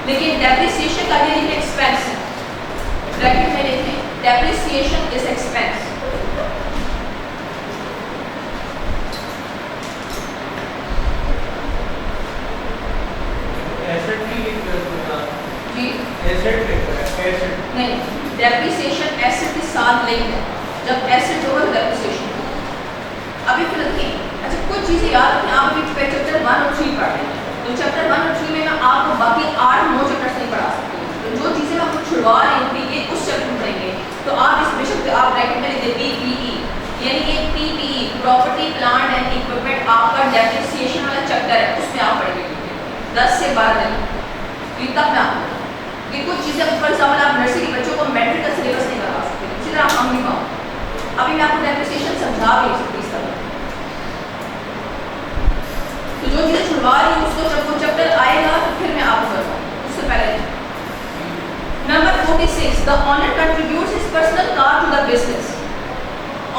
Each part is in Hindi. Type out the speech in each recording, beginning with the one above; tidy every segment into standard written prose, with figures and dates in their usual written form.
लेकिन डेप्रिसिएशन का ये एक्सपेंस है, ब्रैकेट में लिखें डेप्रिसिएशन इज एक्सपेंस। एसेट की जी एसेट नहीं, डेप्रिसिएशन एसेट के साथ लिंक है, जब एसेट होगा तो डेप्रिसिएशन होगा। अभी फिर देखिए, अच्छा कुछ चीजें याद रखें, आप अभी चैप्टर 1 और 3 पढ़ रहे हैं, तो चैप्टर 1 और 3 में मैं आपको बाकी 8-9 चैप्टर्स नहीं पढ़ा सकती हूँ, तो जो चीजें मैं आपको छुड़वा रही हूँ ये उस चैप्टर में पढ़ेंगे। तो आप इस बेशक आप ब्रैकेट में लिख दें पीपीई, यानी ये PPE property plant and equipment आपका डेप्रिसिएशन वाला चैप्टर है, उसमें आप पढ़ेंगे 10 से 12 दिन तक में आपको ये कुछ चीज़ें, फॉर एग्जाम्पल आप नर्सरी बच्चों को मैट्रिक का सिलेबस नहीं करवा सकते, इसी तरह हम भी पाओ अभी मैं आपको डेप्रिसिएशन समझा भी नहीं सकती इस तरह। तो जो चीज़ें छुड़वा रही हूँ उसको जब वो चैप्टर आएगा तो फिर मैं आपको बताऊँ, उससे पहले number 46 the owner contributes his personal car to the business.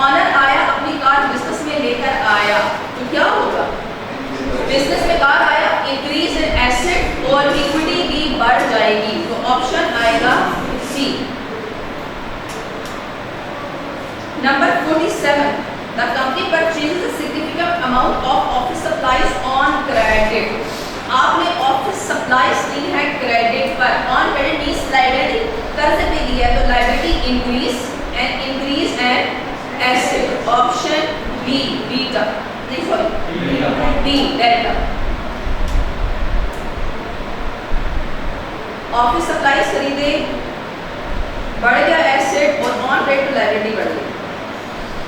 Owner आया अपनी कार बिजनेस में लेकर आया, तो क्या होगा, बिजनेस में कार आया, इंक्रीज इन एसेट और इक्विटी भी बढ़ जाएगी, तो ऑप्शन आएगा C. Number 47 the company purchases a significant amount of office supplies on credit. आपने ऑफिस सप्लाईज ली है क्रेडिट पर, ऑन क्रेडिट मींस लायबिलिटी, कर्ज पे ली है, तो liability increase and asset, option B, beta नहीं sorry D delta. Office supplies खरीदे, बढ़ गया एसेट और ऑन क्रेडिट लायबिलिटी बढ़ गई।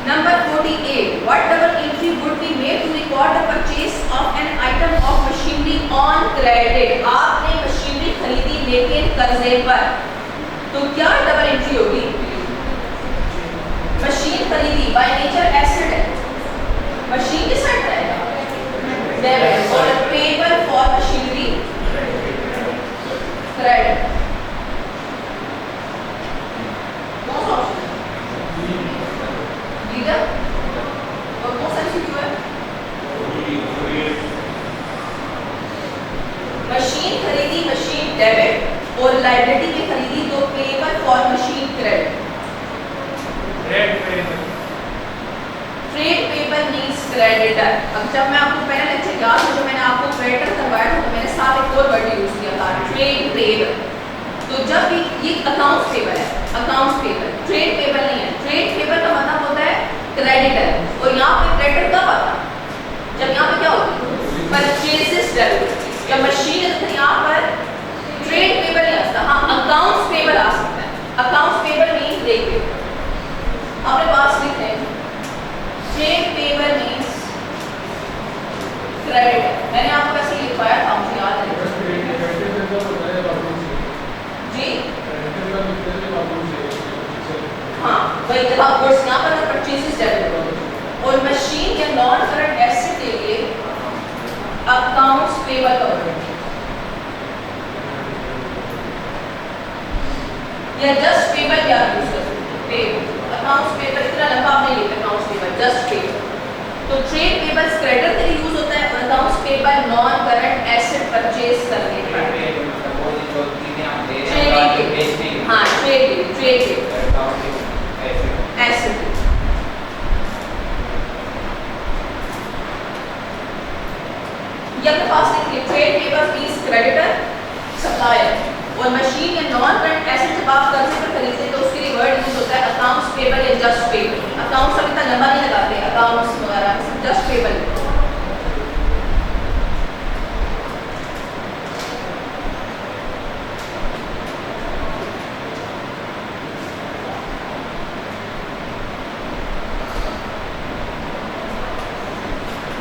Number 48 what double entry would be made to record the purchase of an item of machinery on credit. आपने मशीनरी खरीदी लेकिन कर्जे पर, तो क्या डबल एंट्री होगी, मशीन खरीदी बाय नेचर एसेट है, मशीन के साथ रहेगा डेबिट और पेबल फॉर मशीनरी क्रेडिट। कौन सा ऑप्शन लीडर और कौन सा क्यों है, मशीन खरीदी मशीन डेबिट और लायबिलिटी में खरीदी तो payable for machine credit. Trade payable means creditor. अब जब मैं आपको पहला लेक्चर याद है जो मैंने आपको क्रेडिटर करवाया था तो मैंने साथ एक और वर्ड यूज किया था ट्रेड पेबल। तो जब भी ये अकाउंट्स पेबल है, अकाउंट्स पेबल, ट्रेड पेबल नहीं है। ट्रेड पेबल का मतलब होता है क्रेडिटर और यहाँ पे क्रेडिटर कब आता है, जब यहाँ पे क्या होता है परचेजेस डेबिट, जब मशीन है तो यहाँ पर ट्रेड पेबल नहीं आता, हाँ अकाउंट्स पेबल आ सकता है। अकाउंट्स पेबल मींस देखिए अपने पास लिख रहे हैं ट्रेड पेबल मींस क्रेडिट, मैंने आपको वैसे लिखवाया था मुझे याद है जी, हाँ वही जब आप गुड्स यहाँ पर परचेजेस डेबिट और मशीन या नॉन करंट एसेट के लिए अकाउंट्स पेबल का वर्ड या जस्ट पेबल या यूज कर सकते हैं, पेबल अकाउंट्स पेबल इतना लंबा आपने लिखा अकाउंट्स पेबल जस्ट पेबल। तो ट्रेड पेबल्स क्रेडिटर के लिए यूज होता है और accounts payable non current asset purchase करने पर, ट्रेडिंग हाँ ट्रेड एसेट। ये अपने पास देखिए trade payables means creditor supplier और मशीन या नॉन करंट एसेट जब आप कर्जे पर खरीदते हैं तो उसके लिए वर्ड यूज होता है अकाउंट्स पेबल या जस्ट पेबल। अकाउंट्स अभी तक लंबा नहीं लगाते अकाउंट्स वगैरह, just payable.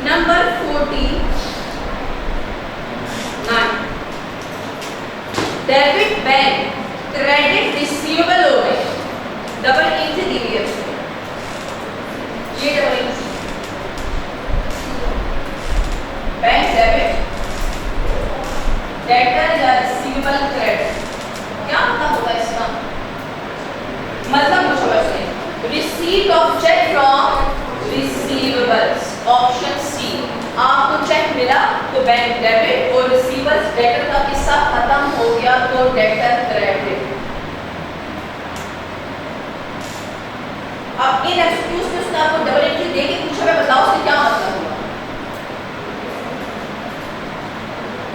Number 49 debit bank credit receivable हो गए, डबल एंट्री दी हुई है, ये double entry bank debit debtor या रिसीवेबल क्रेडिट, क्या मतलब होगा इसका, मतलब पूछो वैसे receipt of cheque from receivables, option C. आपको चेक मिला तो बैंक डेबिट और रिसीवेबल्स डेटर का किस्सा खत्म हो गया तो डेटर क्रेडिट। अब इन एक्सक्यूज में उसने आपको डबल एंट्री दे के पूछा, मैं बताओ उससे क्या मतलब हुआ।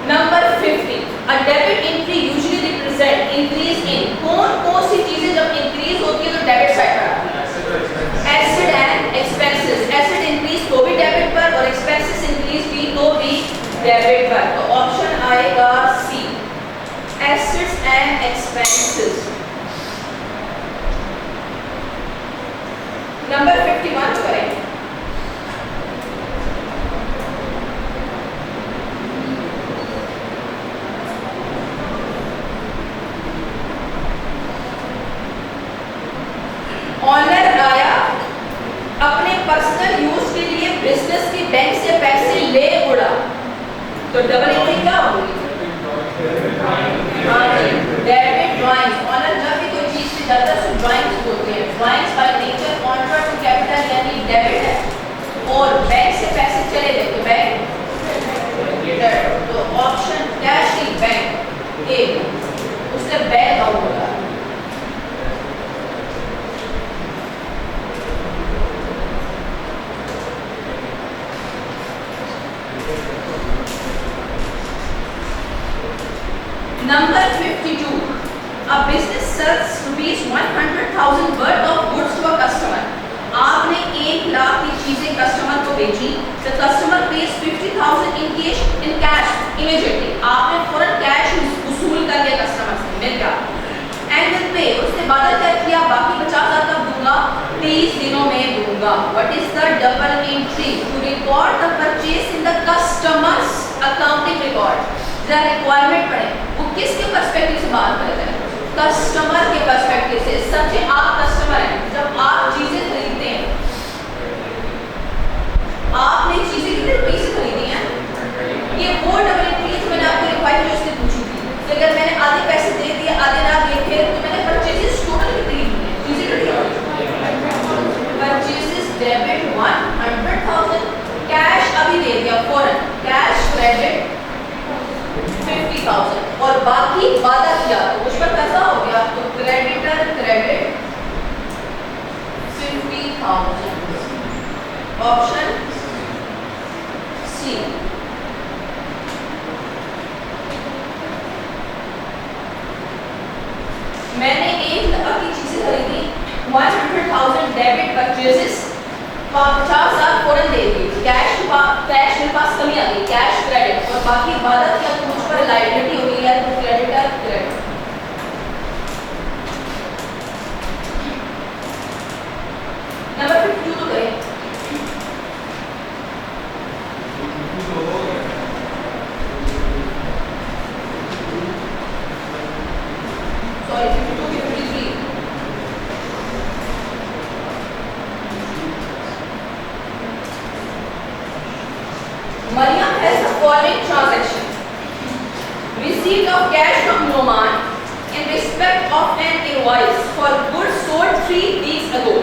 Number 50, a debit entry usually represent increase in, कौन सी चीजें जब इंक्रीज होती है तो डेबिट साइड पर आती है? Asset and expenses. Asset increase तो भी डेबिट पर और एक्सपेंसेस इंक्रीज भी तो भी डेबिट पर। तो ऑप्शन आएगा सी, एसेट्स एंड एक्सपेंसेस। नंबर 51 करें। ऑनर आया अपने पर्सनल यूज के लिए बिजनेस के बैंक से पैसे ले उड़ा, तो डबल एंट्री क्या होगी? Debit drawing. ऑनर जब भी कोई चीज से जाता है तो ड्राइंग्स होते हैं। Drawings by nature contra to capital यानी डेबिट है, और बैंक से पैसे चले गए तो बैंक डेबिट। तो option cash in bank A, उसने बैंक आउट बोला। Number 52, a business sells ₹100,000 worth of goods to a customer. आपने 1 लाख की चीजें कस्टमर को बेची, the customer pays 50,000 in cash immediately. आपने फौरन कैश वसूल कर लिया कस्टमर से, मिल गया। And will pay, उसने वादा क्या किया, बाकी 50,000 कब दूंगा? 30 दिनों में दूंगा। What is the double entry? To record the purchase in the customer's accounting record. जरा रिक्वायरमेंट पढ़े, वो किसके पर्सपेक्टिव से बात कर रहे हैं? कस्टमर के पर्सपेक्टिव से। समझे, आप कस्टमर हैं, जब आप चीजें खरीदते हैं, आपने चीजें कितने पैसे खरीदी हैं, ये वो डबल एंट्री है जो मैंने आपको रिक्वायरमेंट जो उसने पूछी थी कि अगर मैंने आधे पैसे दे दिए आधे ना दिए थे तो मैंने परचेजेस टोटल कितनी की है, चीजें कितनी? परचेजेस डेबिट 100,000, कैश अभी दे दिया फौरन, कैश क्रेडिट 50,000, और बाकी वादा किया तो उस पर कैसा हो गया, तो क्रेडिटर क्रेडिट 50,000। Option C. मैंने 1 लाख की चीजें खरीदी, 100,000 डेबिट परचेजेस, 50,000 फौरन दे दी, कैश मेरे पास कमी आ गई, कैश क्रेडिट, और बाकी वादा किया तो मुझ पर लायबिलिटी हो गई है, तो क्रेडिटर क्रेडिट। नंबर 52 तो करें। सॉरी 52 की 53। Mariam has the following transaction: receipt of cash from Noman in respect of an invoice for goods sold 3 weeks ago.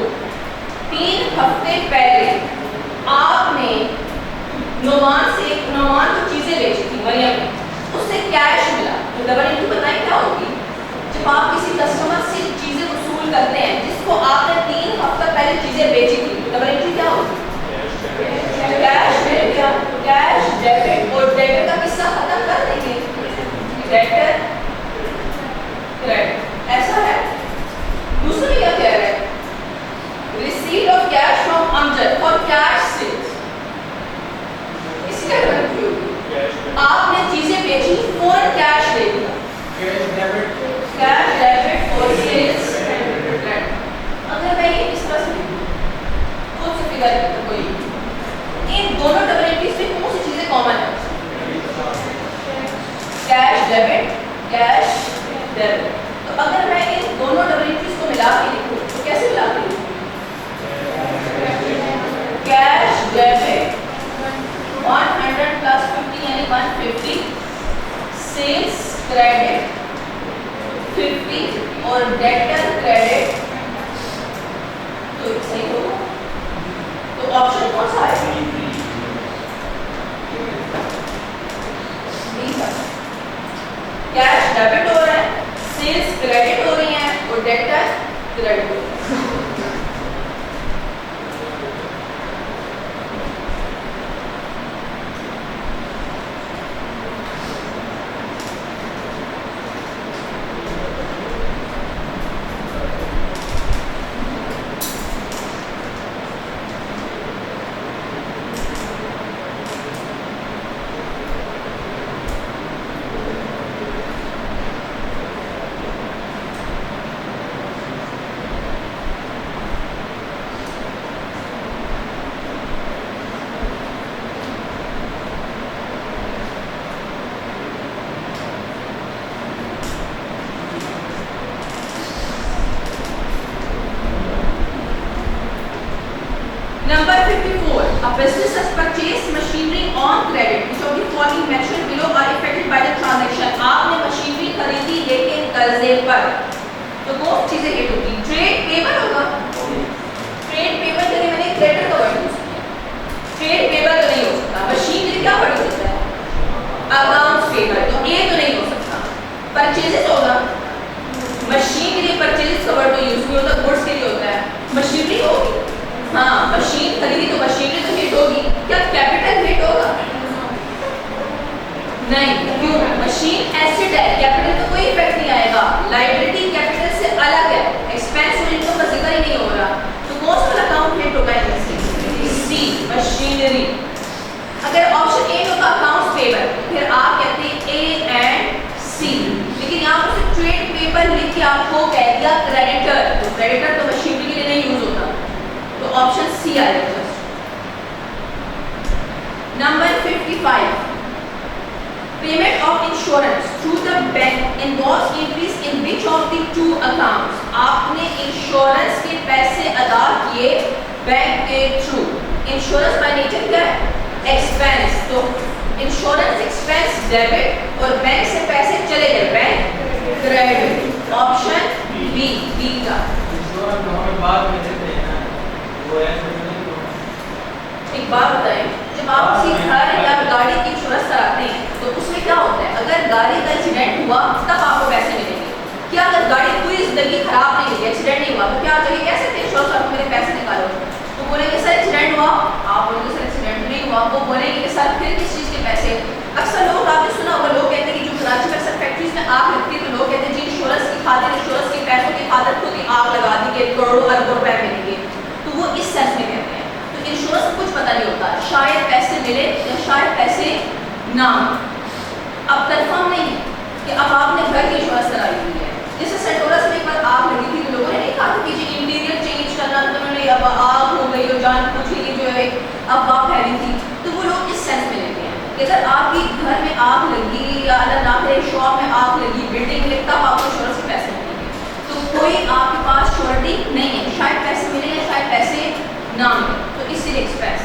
3 हफ्ते पहले आपने नोमान जो चीजें बेची थी मरियम ने, उससे कैश मिला, तो डबल एंट्री बताएं क्या होगी? जब आप किसी कस्टमर से चीजें वसूल करते हैं जिसको आपने 3 हफ्ते पहले चीजें बेची थी, तो डबल एंट्री क्या होगी? कैश मिल गया, कैश डेबिट, और डेबिट का किस्सा खत्म कर देंगे, डेटर क्रेडिट। ऐसा है। दूसरा क्या कह रहा है? Receipt of cash from Amjad for cash sales. इसका मतलब आपने चीजें बेची, फौरन कैश दे दिया, कैश डेबिट और सेल्स क्रेडिट। अगर मैं ये इस तरह से खुद से फिगर करता कोई, इन दोनों डबल एंट्रीज में कौन सी चीजें कॉमन है? Cash debit, cash debit. तो अगर मैं इन दोनों डबल एंट्रीज को मिला के लिखूं तो कैसे मिला के लिखूं? कैश डेबिट 100 प्लस 50 यानी 150, सेल्स क्रेडिट 50 और डेटर क्रेडिट, तो सही होगा। तो ऑप्शन कौन सा है? Cash debit credit. Number 54. A business has purchased machinery on credit. Which of the following mentioned below are affected by the transaction? आपने मशीनरी खरीदी लेकिन कर्जे पर, तो वो चीजें हिट होगी। ट्रेड पेबल होगा, ट्रेड पेबल के लिए मैंने क्रेडिटर का वर्ड यूज किया, ट्रेड पेबल तो नहीं हो सकता। मशीनरी क्या वर्ड हो सकता है? अकाउंट्स पेबल, तो ये तो नहीं हो सकता। परचेजेस होगा, मशीनरी परचेजेस का वर्ड तो यूज नहीं होता, गुड्स के लिए होता है। मशीनरी होगी, हाँ मशीन खरीदी तो मशीनरी तो हिट होगी। क्या कैपिटल हिट होगा? नहीं, क्यों? मशीन एसेट है, कैपिटल तो कोई इफेक्ट नहीं आएगा। लायबिलिटी कैपिटल से अलग है, एक्सपेंस और इनकम का जिक्र ही नहीं हो रहा, तो कौन सा अकाउंट हिट होगा? सी, मशीनरी। अगर ऑप्शन ए होगा अकाउंट्स पेबल, फिर आप कहते हैं ए एंड सी, लेकिन यहाँ पर ट्रेड पेबल लिख के आपको कह दिया क्रेडिटर, तो क्रेडिटर तो मशीनरी के लिए नहीं यूज होता, तो ऑप्शन सी आएगा। Number 55. Payment of insurance through the bank involves increase in which of the two accounts? आपने इंश्योरेंस के पैसे अदा किए बैंक के थ्रू। इंश्योरेंस बाय नेचर क्या है? एक्सपेंस, तो इंश्योरेंस एक्सपेंस डेबिट और बैंक से पैसे चले गए bank credit. Option B, B का। इंश्योरेंस हमें बाद में देते हैं ना, वो ऐसे नहीं। एक बात बताएं, जब आप किसी घर या गाड़ी की इंश्योरेंस कराते हैं तो उसमें क्या होता है? अगर गाड़ी का एक्सीडेंट हुआ तब आपको पैसे मिलेंगे। क्या अगर गाड़ी पूरी जिंदगी खराब नहीं हुई, एक्सीडेंट नहीं हुआ, तो क्या आप कह सकते हैं इंश्योरेंस वालों को मेरे पैसे निकालो? तो बोलेंगे सर एक्सीडेंट हुआ, आप बोलेंगे सर एक्सीडेंट नहीं हुआ, वो बोलेंगे कि सर फिर किस चीज़ के पैसे? अक्सर लोग, आपने सुना होगा, लोग कहते हैं कि जो कराची में अक्सर फैक्ट्रीज में आग लगती है तो लोग कहते हैं जी इंश्योरेंस की खातिर, इंश्योरेंस के पैसों की खातिर खुद ही आग लगा दी कि करोड़ों अरबों रुपए मिलेंगे, तो वो इस सेंस में कहते हैं। तो इंश्योरेंस कुछ पता नहीं होता, शायद पैसे मिले या शायद पैसे ना। अब कंफर्म नहीं है कि अब आपने घर की इंश्योरेंस कराई हुई है, जैसे सेंटोरस में एक बार आग लगी थी तो लोगों ने नहीं कहा कि जी इंटीरियर चेंज करना, तो उन्होंने अब आग हो गई और जान पूछ ली जो है अफवाह फैली थी, तो वो लोग इस सेंस में लेते हैं कि अगर आपकी घर में आग लगी या अल्लाह ना करे शॉप में आग लगी, बिल्डिंग में, तब आपको इंश्योरेंस के पैसे मिलेंगे। तो कोई आपके पास श्योरिटी नहीं है, शायद पैसे मिले या शायद पैसे ना मिले, तो इसीलिए एक्सपेंस।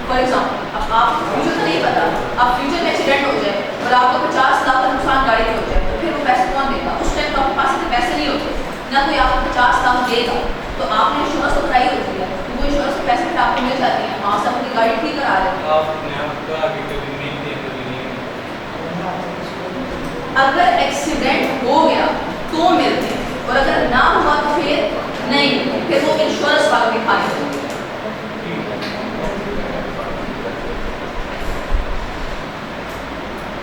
फॉर एग्जाम्पल, अब आप फ्यूचर का नहीं पता, अब फ्यूचर में एक्सीडेंट हो जाए और आपको 50 लाख का नुकसान गाड़ी में हो जाए, तो फिर वो पैसे कौन देगा? उस टाइम तो आपके पास इतने पैसे नहीं होते, ना कोई आपको 50 लाख देगा, तो आपने इंश्योरेंस तो कराई होती है, तो वो इंश्योरेंस के पैसे फिर आपको मिल जाते हैं, वहाँ से अपनी गाड़ी ठीक करा लेते हैं। अगर एक्सीडेंट हो गया तो मिलते हैं, और अगर ना हुआ तो फिर नहीं, फिर वो इंश्योरेंस वालों के खाते होंगे।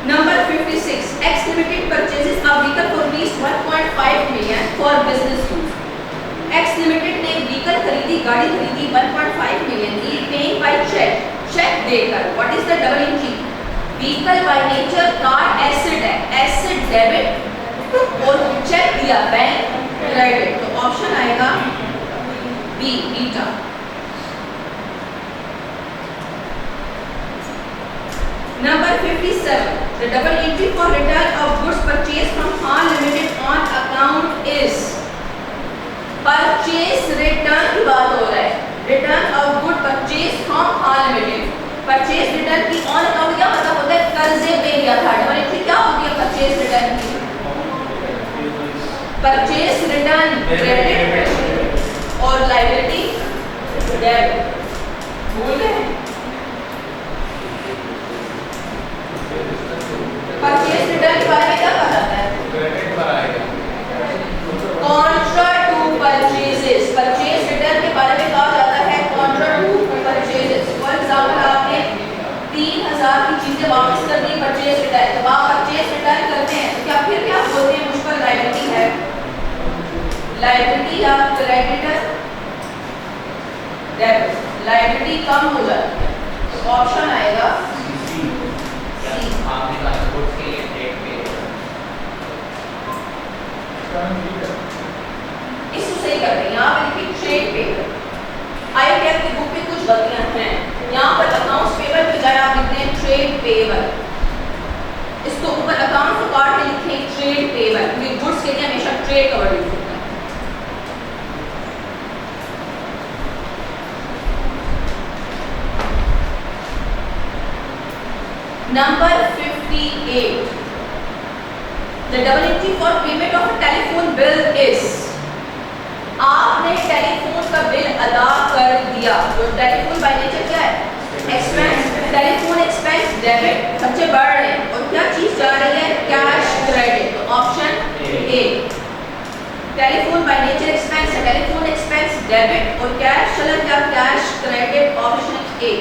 Number 56. X Limited purchases a vehicle for rupees 1.5 million for business use. X Limited ने vehicle खरीदी, गाड़ी खरीदी 1.5 million की, paying by check, check देकर। What is the double entry? Vehicle by nature car asset है, asset debit और check दिया बैंक क्रेडिट, तो ऑप्शन आएगा B, beta. Number 57. The double entry for return of goods purchased from Khan Limited on account is purchase return की बात हो रहा है, return of good purchased from Khan Limited। purchase return की on account क्या मतलब होता है? कर्जे पे लिया था। double entry क्या होती है purchase return की? purchase return credit और liability debit। भूल गए? परचेज रिटर्न के बारे में क्या कहा जाता है? क्रेडिट पर आएगा, वापस कर दी परचेज रिटर्न, जब आप परचेज रिटर्न करते हैं तो क्या फिर भी आप बोलते हैं मुझ पर लायबिलिटी है, लायबिलिटी या क्रेडिटर डेबिट, लायबिलिटी कम हो जाती है, तो ऑप्शन आएगा सी। आपने कहा गुड्स के लिए ट्रेड पे इसको सही कर रहे हैं, यहाँ पे लिखिए ट्रेड पेबल। IITF की बुक में कुछ गलतियां हैं, यहाँ पर अकाउंट्स पेबल के बजाय आप लिखते हैं ट्रेड पेबल, इसको ऊपर अकाउंट को काट के लिखें ट्रेड पेबल, क्योंकि गुड्स के लिए हमेशा ट्रेड कवर्ड यूज होता है। Number 58, the double entry for payment of a telephone bill is, आपने टेलीफोन का बिल अदा कर दिया, तो टेलीफोन बाय नेचर क्या है, एक्सपेंस, टेलीफोन एक्सपेंस डेबिट, खर्चे बढ़ रहे हैं और क्या चीज जा रही है, कैश क्रेडिट, तो option A. Telephone by nature expense है, टेलीफोन एक्सपेंस डेबिट और कैश चला गया कैश क्रेडिट, ऑप्शन ए।